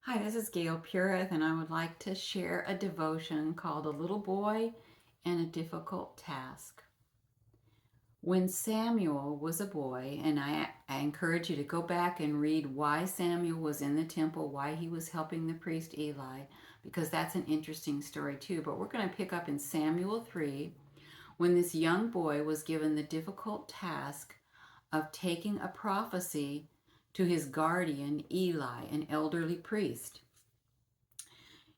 Hi, this is Gail Purith, and I would like to share a devotion called A Little Boy and a Difficult Task. When Samuel was a boy, and I encourage you to go back and read why Samuel was in the temple, why he was helping the priest Eli, because that's an interesting story too. But we're going to pick up in Samuel 3 when this young boy was given the difficult task of taking a prophecy to his guardian Eli, an elderly priest.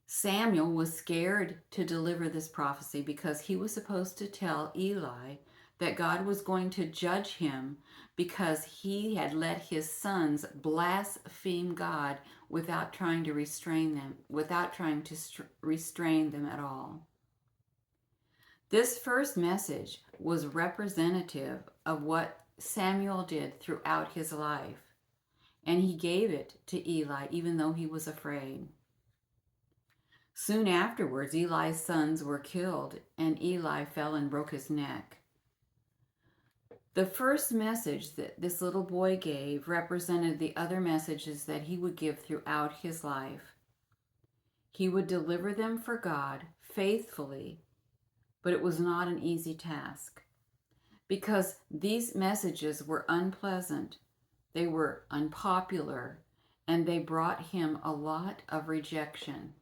Samuel was scared to deliver this prophecy because he was supposed to tell Eli that God was going to judge him because he had let his sons blaspheme God without trying to restrain them at all. This first message was representative of what Samuel did throughout his life, and he gave it to Eli even though he was afraid. Soon afterwards, Eli's sons were killed, and Eli fell and broke his neck. The first message that this little boy gave represented the other messages that he would give throughout his life. He would deliver them for God faithfully, but it was not an easy task because these messages were unpleasant, they were unpopular, and they brought him a lot of rejection.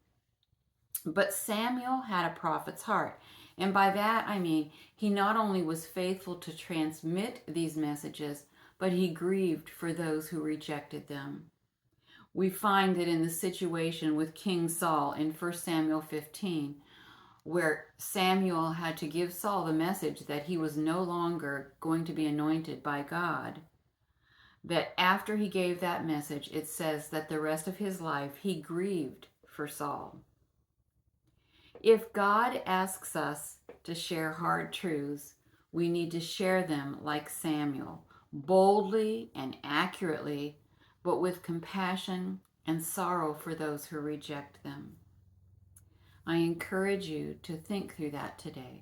But Samuel had a prophet's heart. And by that I mean he not only was faithful to transmit these messages, but he grieved for those who rejected them. We find that in the situation with King Saul in 1 Samuel 15, where Samuel had to give Saul the message that he was no longer going to be anointed by God, that after he gave that message, it says that the rest of his life he grieved for Saul. If God asks us to share hard truths, we need to share them like Samuel, boldly and accurately, but with compassion and sorrow for those who reject them. I encourage you to think through that today.